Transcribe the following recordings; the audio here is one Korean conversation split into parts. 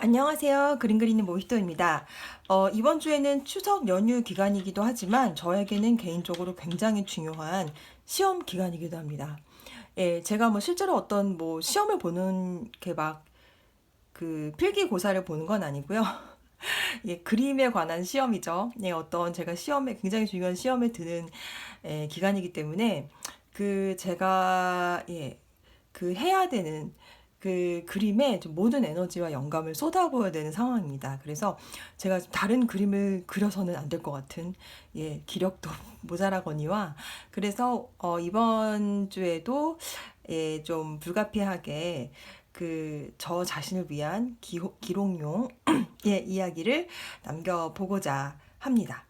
안녕하세요. 그림 그리는 모히또입니다. 이번 주에는 추석 연휴 기간이기도 하지만 저에게는 개인적으로 굉장히 중요한 시험 기간이기도 합니다. 예, 제가 뭐 실제로 어떤 뭐 시험을 보는 게 막 그 필기고사를 보는 건 아니고요. 예, 그림에 관한 시험이죠. 예, 어떤 제가 시험에 굉장히 중요한 시험에 드는 기간이기 때문에 제가 그 해야 되는 그 그림에 좀 모든 에너지와 영감을 쏟아부어야 되는 상황입니다. 그래서 제가 좀 다른 그림을 그려서는 안 될 것 같은 기력도 모자라거니와 그래서 이번 주에도 좀 불가피하게 저 자신을 위한 기록용 이야기를 남겨보고자 합니다.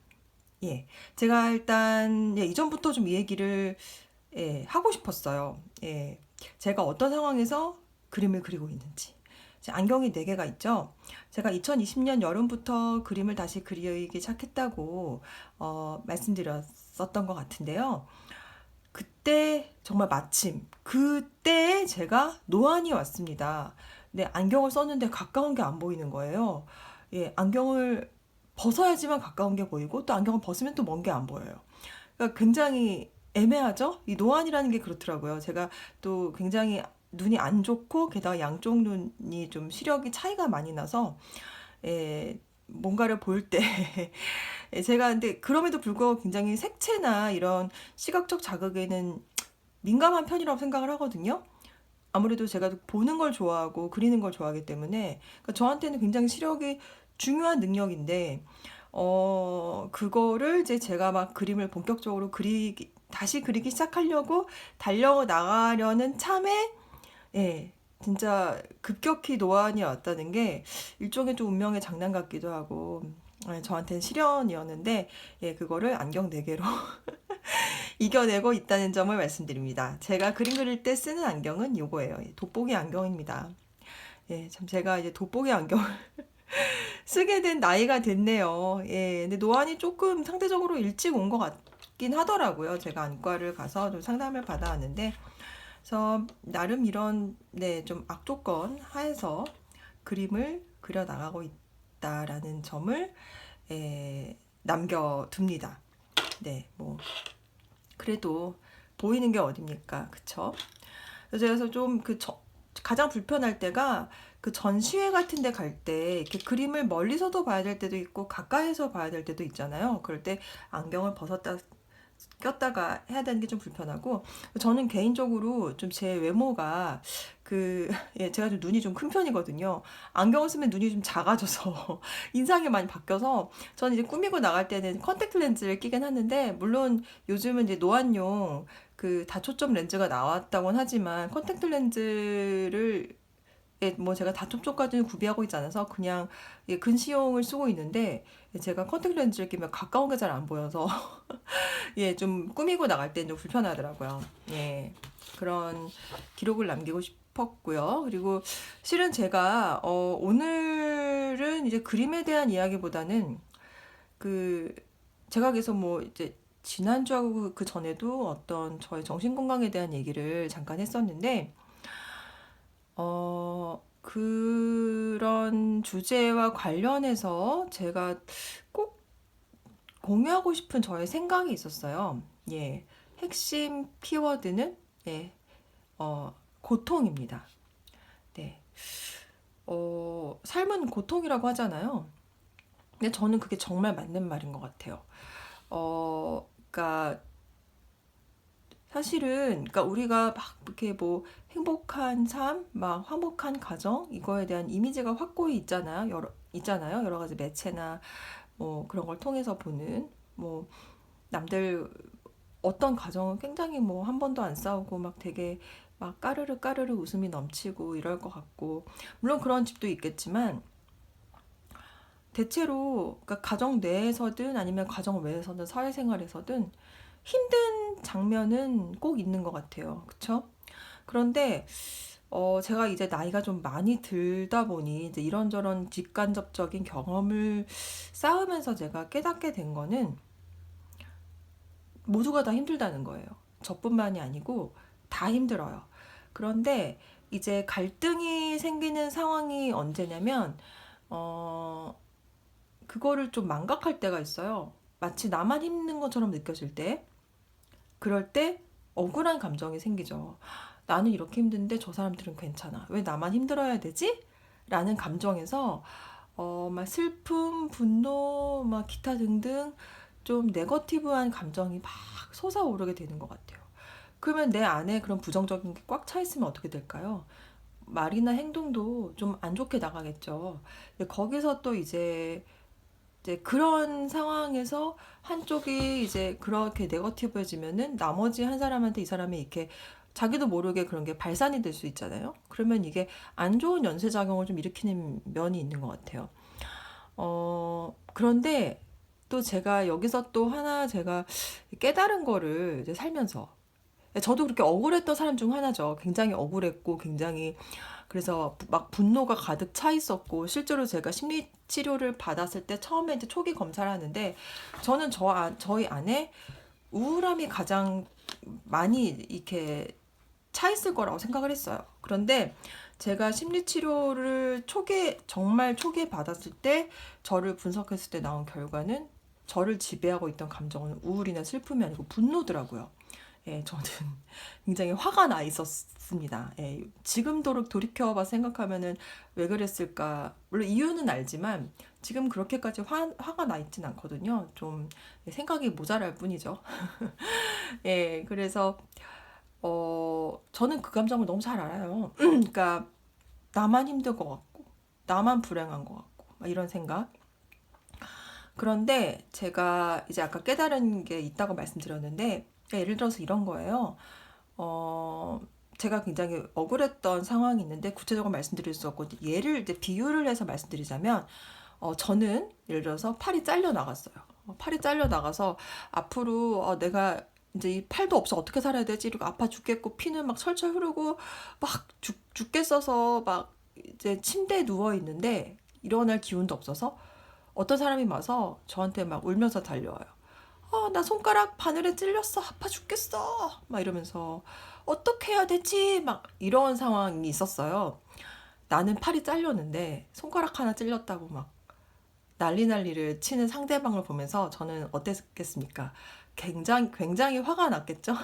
예, 제가 일단 이전부터 좀 이 얘기를 하고 싶었어요. 제가 어떤 상황에서 그림을 그리고 있는지. 안경이 4개가 있죠. 제가 2020년 여름부터 그림을 다시 그리기 시작했다고 말씀드렸었던 것 같은데요. 그때 정말 마침 그때에 제가 노안이 왔습니다. 네, 안경을 썼는데 가까운 게 안 보이는 거예요. 예, 안경을 벗어야지만 가까운 게 보이고 또 안경을 벗으면 또 먼 게 안 보여요. 그러니까 굉장히 애매하죠? 이 노안이라는 게 그렇더라고요. 제가 또 굉장히 눈이 안 좋고 게다가 양쪽 눈이 좀 시력이 차이가 많이 나서 뭔가를 볼 때 제가 근데 그럼에도 불구하고 굉장히 색채나 이런 시각적 자극에는 민감한 편이라고 생각을 하거든요. 아무래도 제가 보는 걸 좋아하고 그리는 걸 좋아하기 때문에 그러니까 저한테는 굉장히 시력이 중요한 능력인데 그거를 이제 제가 막 그림을 본격적으로 다시 그리기 시작하려고 달려 나가려는 참에 진짜 급격히 노안이 왔다는 게 일종의 좀 운명의 장난 같기도 하고 저한테는 시련이었는데 그거를 안경 4개로 이겨내고 있다는 점을 말씀드립니다. 제가 그림 그릴 때 쓰는 안경은 요거예요. 돋보기 안경입니다. 참 제가 이제 돋보기 안경을 쓰게 된 나이가 됐네요. 근데 노안이 조금 상대적으로 일찍 온 것 같긴 하더라고요. 제가 안과를 가서 좀 상담을 받아왔는데, 그래서 나름 이런 좀 악조건 하에서 그림을 그려 나가고 있다라는 점을 남겨둡니다. 뭐 그래도 보이는 게 어딥니까, 그쵸? 그래서 좀 가장 불편할 때가 그 전시회 같은 데 갈 때 이렇게 그림을 멀리서도 봐야 될 때도 있고 가까이서 봐야 될 때도 있잖아요. 그럴 때 안경을 벗었다 꼈다가 해야 되는 게 좀 불편하고 저는 개인적으로 좀 제 외모가 제가 좀 눈이 좀 큰 편이거든요. 안경을 쓰면 눈이 좀 작아져서 인상이 많이 바뀌어서 저는 이제 꾸미고 나갈 때는 컨택트 렌즈를 끼긴 하는데 물론 요즘은 이제 노안용 다초점 렌즈가 나왔다고는 하지만 컨택트 렌즈를 뭐 제가 다초점까지는 구비하고 있지 않아서 그냥 근시용을 쓰고 있는데 제가 컨택트 렌즈를 끼면 가까운 게 잘 안 보여서 좀 꾸미고 나갈 때는 좀 불편하더라고요. 그런 기록을 남기고 싶었고요. 그리고 실은 제가 오늘은 이제 그림에 대한 이야기보다는 그 제가 그래서 뭐 이제 지난주하고 그 전에도 어떤 저의 정신 건강에 대한 얘기를 잠깐 했었는데 그런 주제와 관련해서 제가 꼭 공유하고 싶은 저의 생각이 있었어요. 핵심 키워드는 고통입니다. 네. 삶은 고통이라고 하잖아요. 근데 저는 그게 정말 맞는 말인 것 같아요. 그러니까 사실은 그러니까 우리가 막 이렇게 뭐 행복한 삶, 막 화목한 가정 이거에 대한 이미지가 확고히 있잖아요. 여러 가지 매체나 뭐 그런 걸 통해서 보는 뭐 남들 어떤 가정은 굉장히 뭐 한 번도 안 싸우고 막 되게 막 까르르 까르르 웃음이 넘치고 이럴 것 같고 물론 그런 집도 있겠지만 대체로 그러니까 가정 내에서든 아니면 가정 외에서든 사회생활에서든 힘든 장면은 꼭 있는 것 같아요. 그쵸? 그런데 제가 이제 나이가 좀 많이 들다 보니 이제 이런저런 직간접적인 경험을 쌓으면서 제가 깨닫게 된 거는 모두가 다 힘들다는 거예요. 저뿐만이 아니고 다 힘들어요. 그런데 이제 갈등이 생기는 상황이 언제냐면 어, 그거를 좀 망각할 때가 있어요. 마치 나만 힘든 것처럼 느껴질 때, 그럴 때 억울한 감정이 생기죠. 나는 이렇게 힘든데 저 사람들은 괜찮아. 왜 나만 힘들어야 되지? 라는 감정에서 막 슬픔, 분노, 막 기타 등등 좀 네거티브한 감정이 막 솟아오르게 되는 것 같아요. 그러면 내 안에 그런 부정적인 게 꽉 차 있으면 어떻게 될까요? 말이나 행동도 좀 안 좋게 나가겠죠. 근데 거기서 또 이제 그런 상황에서 한쪽이 이제 그렇게 네거티브해지면은 나머지 한 사람한테 이 사람이 이렇게 자기도 모르게 그런 게 발산이 될 수 있잖아요. 그러면 이게 안 좋은 연쇄작용을 좀 일으키는 면이 있는 것 같아요. 그런데 또 제가 여기서 또 하나 제가 깨달은 거를 이제 살면서 저도 그렇게 억울했던 사람 중 하나죠. 굉장히 억울했고 굉장히 그래서 막 분노가 가득 차 있었고 실제로 제가 심리 치료를 받았을 때 처음에 이제 초기 검사를 하는데 저는 저희 안에 우울함이 가장 많이 이렇게 차 있을 거라고 생각을 했어요. 그런데 제가 심리 치료를 정말 초기에 받았을 때 저를 분석했을 때 나온 결과는 저를 지배하고 있던 감정은 우울이나 슬픔이 아니고 분노더라고요. 예, 저는 굉장히 화가 나 있었습니다. 예, 지금도록 돌이켜봐 생각하면은 왜 그랬을까? 물론 이유는 알지만 지금 그렇게까지 화가 나 있진 않거든요. 좀 생각이 모자랄 뿐이죠. 예, 그래서 저는 그 감정을 너무 잘 알아요. 그러니까 나만 힘들 것 같고, 나만 불행한 것 같고, 막 이런 생각. 그런데 제가 이제 아까 깨달은 게 있다고 말씀드렸는데, 예를 들어서 이런 거예요. 어, 제가 굉장히 억울했던 상황이 있는데 구체적으로 말씀드릴 수 없고 이제 비유를 해서 말씀드리자면 저는 예를 들어서 팔이 잘려 나갔어요. 팔이 잘려 나가서 앞으로 내가 이제 이 팔도 없어 어떻게 살아야 되지? 이러고 아파 죽겠고 피는 막 철철 흐르고 막 죽겠어서 막 이제 침대에 누워 있는데 일어날 기운도 없어서 어떤 사람이 와서 저한테 막 울면서 달려와요. 나 손가락 바늘에 찔렸어. 아파 죽겠어. 막 이러면서 어떻게 해야 되지? 막 이런 상황이 있었어요. 나는 팔이 잘렸는데 손가락 하나 찔렸다고 막 난리를 치는 상대방을 보면서 저는 어땠겠습니까? 굉장히 화가 났겠죠?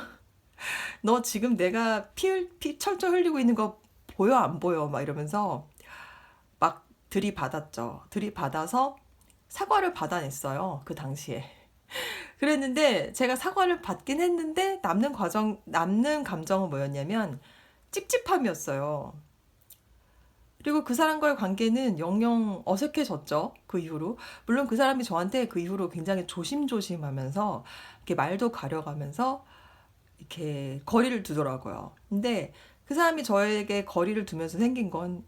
너 지금 내가 피 철철 흘리고 있는 거 보여 안 보여? 막 이러면서 막 들이받았죠. 들이받아서 사과를 받아냈어요. 그 당시에. 그랬는데 제가 사과를 받긴 했는데 남는 감정은 뭐였냐면 찝찝함이었어요. 그리고 그 사람과의 관계는 영영 어색해졌죠. 그 이후로. 물론 그 사람이 저한테 그 이후로 굉장히 조심조심하면서 이렇게 말도 가려가면서 이렇게 거리를 두더라고요. 근데 그 사람이 저에게 거리를 두면서 생긴 건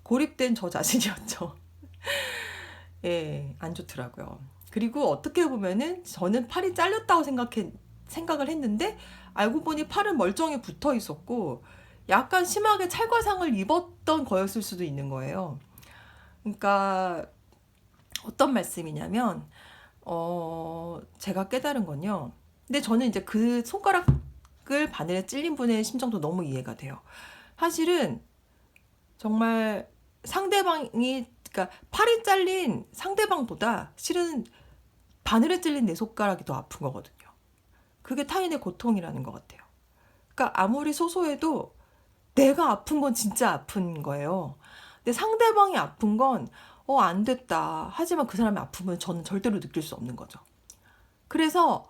고립된 저 자신이었죠. 예, 안 좋더라고요. 그리고 어떻게 보면은 저는 팔이 잘렸다고 생각을 했는데 알고 보니 팔은 멀쩡히 붙어 있었고 약간 심하게 찰과상을 입었던 거였을 수도 있는 거예요. 그러니까 어떤 말씀이냐면 제가 깨달은 건요. 근데 저는 이제 그 손가락을 바늘에 찔린 분의 심정도 너무 이해가 돼요. 사실은 정말 상대방이 그러니까 팔이 잘린 상대방보다 실은 바늘에 찔린 내 손가락이 더 아픈 거거든요. 그게 타인의 고통이라는 것 같아요. 그러니까 아무리 소소해도 내가 아픈 건 진짜 아픈 거예요. 근데 상대방이 아픈 건 안 됐다. 하지만 그 사람이 아픔은 저는 절대로 느낄 수 없는 거죠. 그래서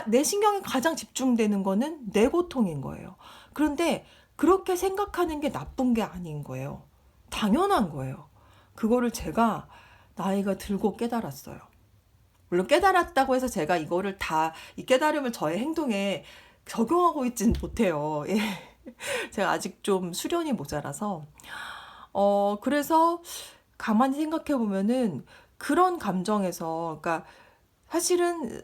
내 신경이 가장 집중되는 거는 내 고통인 거예요. 그런데 그렇게 생각하는 게 나쁜 게 아닌 거예요. 당연한 거예요. 그거를 제가 나이가 들고 깨달았어요. 물론 깨달았다고 해서 제가 이 깨달음을 저의 행동에 적용하고 있진 못해요. 예. 제가 아직 좀 수련이 모자라서. 그래서 가만히 생각해 보면은 그런 감정에서, 그러니까 사실은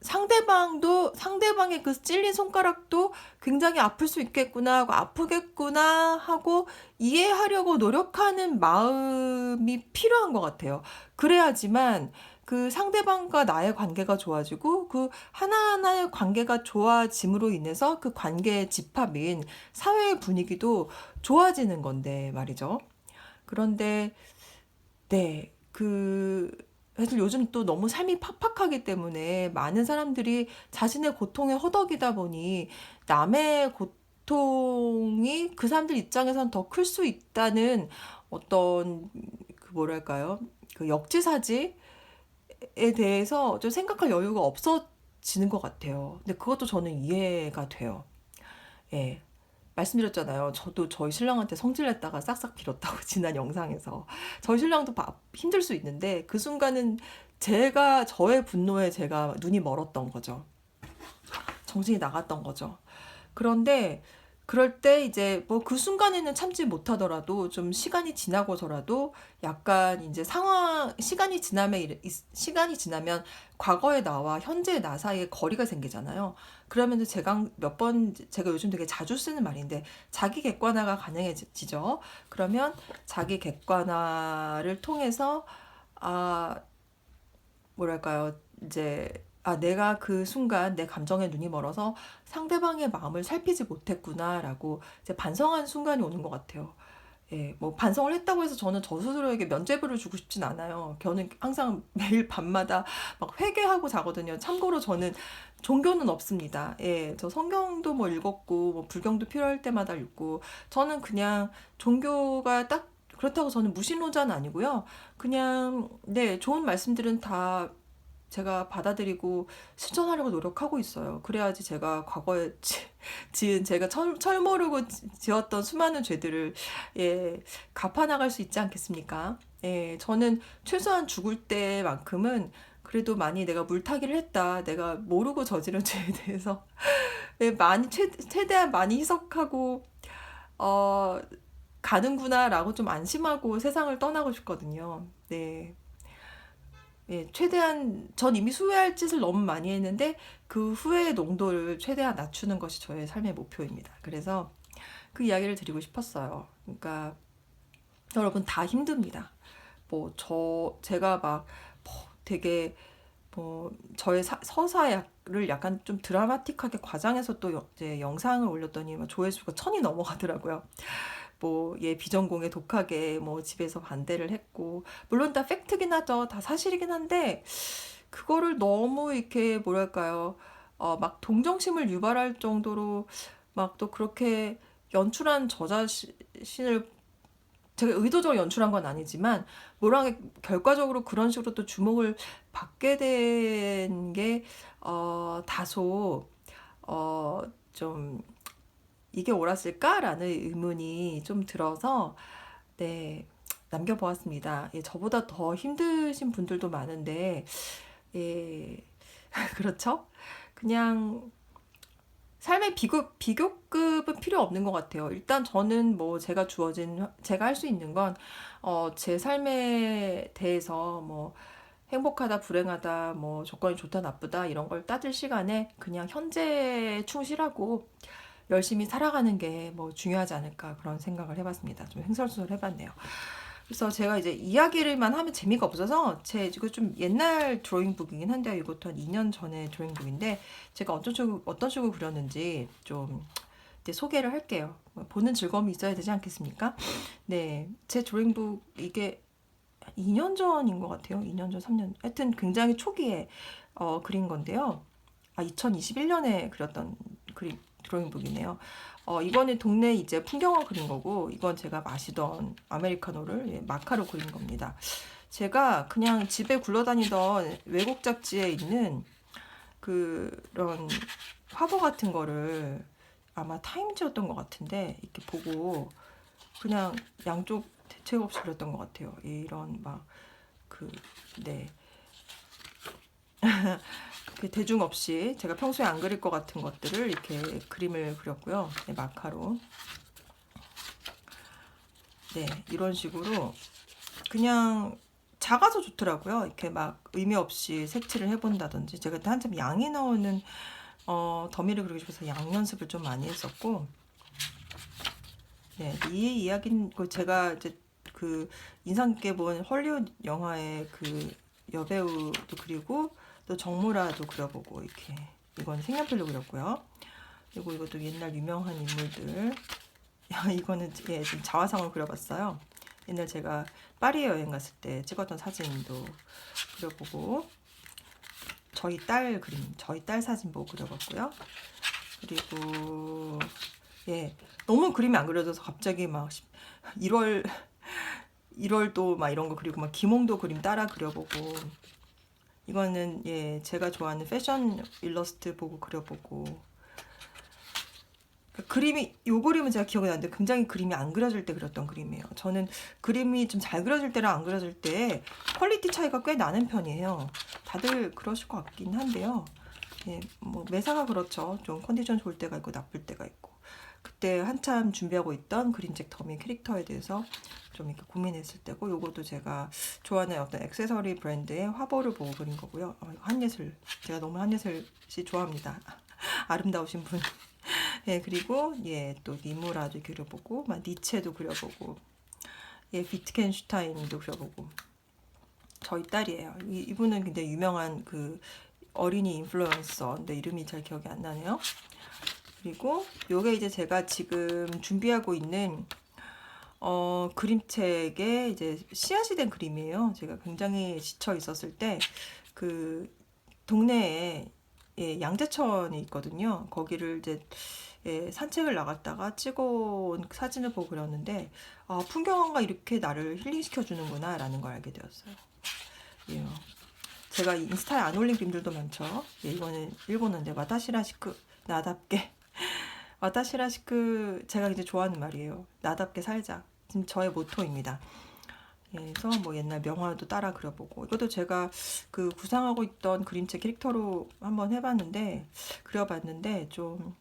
상대방의 그 찔린 손가락도 굉장히 아플 수 있겠구나 하고 아프겠구나 하고 이해하려고 노력하는 마음이 필요한 것 같아요. 그래야지만 그 상대방과 나의 관계가 좋아지고 그 하나하나의 관계가 좋아짐으로 인해서 그 관계의 집합인 사회의 분위기도 좋아지는 건데 말이죠. 그런데 네. 사실 요즘 또 너무 삶이 팍팍하기 때문에 많은 사람들이 자신의 고통에 허덕이다 보니 남의 고통이 그 사람들 입장에선 더 클 수 있다는 어떤 뭐랄까요? 그 역지사지에 대해서 좀 생각할 여유가 없어지는 것 같아요. 근데 그것도 저는 이해가 돼요. 예. 말씀드렸잖아요. 저도 저희 신랑한테 성질냈다가 싹싹 빌었다고 지난 영상에서. 저희 신랑도 힘들 수 있는데 그 순간은 저의 분노에 제가 눈이 멀었던 거죠. 정신이 나갔던 거죠. 그런데 그럴 때 이제 뭐 그 순간에는 참지 못하더라도 좀 시간이 지나고서라도 약간 이제 시간이 지나면 과거의 나와 현재의 나 사이에 거리가 생기잖아요. 그러면 제가 요즘 되게 자주 쓰는 말인데 자기 객관화가 가능해지죠. 그러면 자기 객관화를 통해서 아 뭐랄까요? 이제 내가 그 순간 내 감정에 눈이 멀어서 상대방의 마음을 살피지 못했구나라고 이제 반성하는 순간이 오는 것 같아요. 예, 뭐 반성을 했다고 해서 저는 저 스스로에게 면죄부를 주고 싶진 않아요. 저는 항상 매일 밤마다 막 회개하고 자거든요. 참고로 저는 종교는 없습니다. 예, 저 성경도 뭐 읽었고 뭐 불경도 필요할 때마다 읽고 저는 그냥 종교가 딱 그렇다고 저는 무신론자는 아니고요. 그냥 네, 좋은 말씀들은 다 제가 받아들이고 실천하려고 노력하고 있어요. 그래야지 제가 과거에 지은 제가 철 모르고 지었던 수많은 죄들을 예, 갚아나갈 수 있지 않겠습니까? 예, 저는 최소한 죽을 때만큼은 그래도 많이 내가 물타기를 했다. 내가 모르고 저지른 죄에 대해서 예, 최대한 많이 희석하고 어, 가는구나라고 좀 안심하고 세상을 떠나고 싶거든요. 네. 예, 최대한 전 이미 후회할 짓을 너무 많이 했는데 그 후회의 농도를 최대한 낮추는 것이 저의 삶의 목표입니다. 그래서 그 이야기를 드리고 싶었어요. 그러니까 여러분 다 힘듭니다. 제가 막 되게 저의 서사를 약간 좀 드라마틱하게 과장해서 또 이제 영상을 올렸더니 조회수가 1000이 넘어가더라고요. 비전공에 독하게 집에서 반대를 했고, 물론 다 팩트긴 하죠. 다 사실이긴 한데, 그거를 너무 이렇게 뭐랄까요. 막 동정심을 유발할 정도로 막 또 그렇게 연출한 저 자신을 제가 의도적으로 연출한 건 아니지만, 결과적으로 그런 식으로 또 주목을 받게 된 게, 다소, 좀, 이게 옳았을까라는 의문이 좀 들어서 네 남겨보았습니다. 예, 저보다 더 힘드신 분들도 많은데 예 그렇죠? 그냥 삶의 비교급은 필요 없는 것 같아요. 일단 저는 제가 할 수 있는 건 제 삶에 대해서 행복하다, 불행하다, 조건이 좋다, 나쁘다 이런 걸 따질 시간에 그냥 현재에 충실하고 열심히 살아가는 게 중요하지 않을까 그런 생각을 해봤습니다. 좀 횡설수설 해봤네요. 그래서 제가 이제 이야기를만 하면 재미가 없어서 이거 좀 옛날 드로잉북이긴 한데요. 이것도 한 2년 전의 드로잉북인데 제가 어떤 식으로 그렸는지 좀 소개를 할게요. 보는 즐거움이 있어야 되지 않겠습니까? 네, 제 드로잉북 이게 2년 전인 것 같아요. 2년 전, 3년. 하여튼 굉장히 초기에 그린 건데요. 2021년에 그렸던 드로잉북이네요. 이거는 동네 이제 풍경을 그린 거고, 이건 제가 마시던 아메리카노를 마카로 그린 겁니다. 제가 그냥 집에 굴러다니던 외국 잡지에 있는 그런 화보 같은 거를 아마 타임즈였던 것 같은데, 이렇게 보고 그냥 양쪽 대책 없이 그렸던 것 같아요. 이런 네. 대중 없이 제가 평소에 안 그릴 것 같은 것들을 이렇게 그림을 그렸고요. 네, 마카로. 네, 이런 식으로 그냥 작아서 좋더라고요. 이렇게 막 의미 없이 색칠을 해본다든지. 제가 그때 한참 양이 나오는 더미를 그리고 싶어서 양 연습을 좀 많이 했었고. 네, 이 이야기는 제가 이제 인상 깊게 본 헐리우드 영화의 여배우도 그리고 또 정무라도 그려보고 이렇게 이건 색연필로 그렸고요. 그리고 이것도 옛날 유명한 인물들. 이거는 좀 자화상을 그려봤어요. 옛날 제가 파리 여행 갔을 때 찍었던 사진도 그려보고, 저희 딸 그림, 저희 딸 사진 보고 그려봤고요. 그리고 예, 너무 그림이 안 그려져서 갑자기 막 1월도 막 이런 거 그리고 막 김홍도 그림 따라 그려보고, 이거는 예, 제가 좋아하는 패션 일러스트 보고 그려보고. 그림이, 요 그림은 제가 기억이 나는데 굉장히 그림이 안 그려질 때 그렸던 그림이에요. 저는 그림이 좀 잘 그려질 때랑 안 그려질 때 퀄리티 차이가 꽤 나는 편이에요. 다들 그러실 것 같긴 한데요. 예, 뭐 매사가 그렇죠. 좀 컨디션 좋을 때가 있고 나쁠 때가 있고. 그때 한참 준비하고 있던 그린잭 더미 캐릭터에 대해서 좀 이렇게 고민했을 때고, 요것도 제가 좋아하는 어떤 액세서리 브랜드의 화보를 보고 그린 거고요. 이거 한예슬, 제가 너무 한예슬 씨 좋아합니다. 아름다우신 분. 예, 그리고 예, 또 니무라도 그려보고, 막 니체도 그려보고, 예, 비트겐슈타인도 그려보고. 저희 딸이에요. 이분은 굉장히 유명한 그 어린이 인플루언서인데 이름이 잘 기억이 안 나네요. 그리고 요게 이제 제가 지금 준비하고 있는 그림책에 이제 씨앗이 된 그림이에요. 제가 굉장히 지쳐 있었을 때 그 동네에 예, 양재천이 있거든요. 거기를 이제 예, 산책을 나갔다가 찍어온 사진을 보고 그렸는데, 아, 풍경화가 이렇게 나를 힐링시켜 주는구나 라는 걸 알게 되었어요. 예. 제가 인스타에 안 올린 그림들도 많죠. 예, 이거는 일본어인데 와타시라시크, 나답게. 와타시라시크, 제가 이제 좋아하는 말이에요. 나답게 살자. 지금 저의 모토입니다. 예, 그래서 뭐 옛날 명화도 따라 그려보고, 이것도 제가 그 구상하고 있던 그림책 캐릭터로 한번 해봤는데, 그려봤는데 좀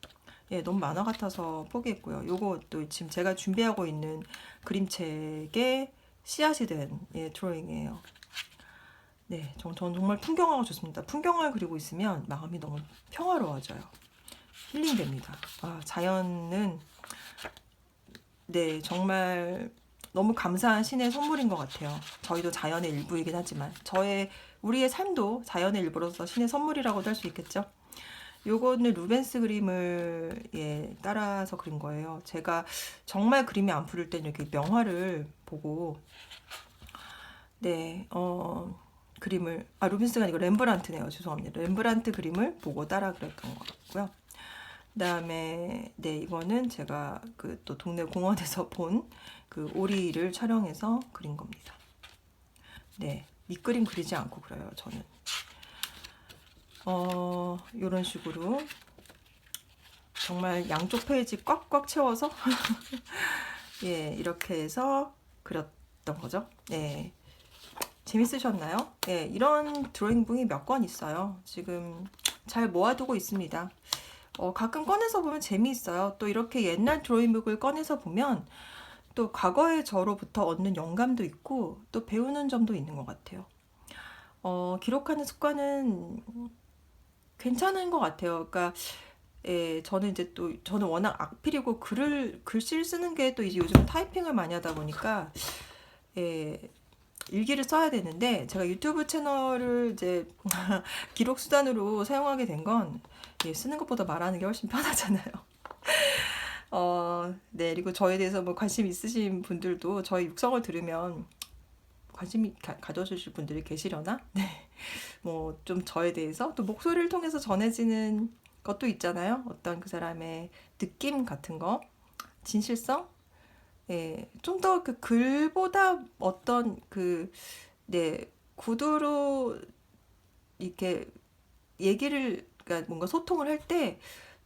예, 너무 만화 같아서 포기했고요. 요것도 지금 제가 준비하고 있는 그림책에 씨앗이 된 예, 드로잉이에요. 네, 전 정말 풍경화가 좋습니다. 풍경을 그리고 있으면 마음이 너무 평화로워져요. 힐링됩니다. 아, 자연은 네, 정말 너무 감사한 신의 선물인 것 같아요. 저희도 자연의 일부이긴 하지만 우리의 삶도 자연의 일부로서 신의 선물이라고도 할 수 있겠죠. 요거는 루벤스 그림을 예, 따라서 그린 거예요. 제가 정말 그림이 안 풀릴 땐 이렇게 명화를 보고 네, 그림을, 루벤스가 아니고 렘브란트네요. 죄송합니다. 렘브란트 그림을 보고 따라 그렸던 것 같고요. 그다음에 네, 이거는 제가 그 또 동네 공원에서 본 그 오리를 촬영해서 그린 겁니다. 네, 밑그림 그리지 않고 그려요, 저는. 요런 식으로 정말 양쪽 페이지 꽉꽉 채워서 예, 이렇게 해서 그렸던 거죠. 네. 재밌으셨나요? 예, 이런 드로잉북이 몇 권 있어요. 지금 잘 모아두고 있습니다. 가끔 꺼내서 보면 재미있어요. 또 이렇게 옛날 드로잉북을 꺼내서 보면 또 과거의 저로부터 얻는 영감도 있고 또 배우는 점도 있는 것 같아요. 기록하는 습관은 괜찮은 것 같아요. 그러니까 예, 저는 워낙 악필이고 글씨를 쓰는 게 또 이제 요즘 타이핑을 많이 하다 보니까 예, 일기를 써야 되는데, 제가 유튜브 채널을 이제 기록 수단으로 사용하게 된 건 예, 쓰는 것보다 말하는 게 훨씬 편하잖아요. 네, 그리고 저에 대해서 뭐 관심 있으신 분들도 저희 육성을 들으면 관심이 가져주실 분들이 계시려나? 네. 뭐 좀 저에 대해서 또 목소리를 통해서 전해지는 것도 있잖아요. 어떤 그 사람의 느낌 같은 거, 진실성? 예, 좀 더 그 글보다 어떤 네, 구두로 이렇게 그러니까 뭔가 소통을 할 때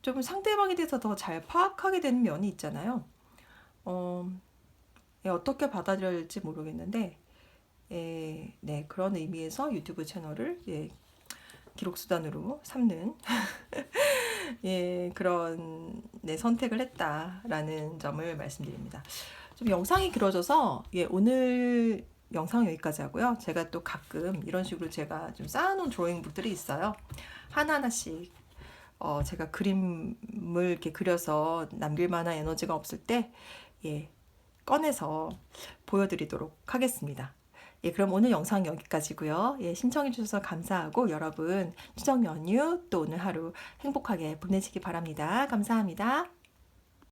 좀 상대방에 대해서 더 잘 파악하게 되는 면이 있잖아요. 어, 예, 어떻게 받아들여야 할지 모르겠는데, 예, 네, 그런 의미에서 유튜브 채널을 예, 기록 수단으로 삼는 예, 그런 네, 선택을 했다라는 점을 말씀드립니다. 좀 영상이 길어져서 예, 오늘 영상 여기까지 하고요. 제가 또 가끔 이런 식으로 제가 좀 쌓아놓은 드로잉북들이 있어요. 하나하나씩 제가 그림을 이렇게 그려서 남길 만한 에너지가 없을 때 예, 꺼내서 보여드리도록 하겠습니다. 예, 그럼 오늘 영상 여기까지고요. 예, 신청해 주셔서 감사하고 여러분 추석 연휴 또 오늘 하루 행복하게 보내시기 바랍니다. 감사합니다.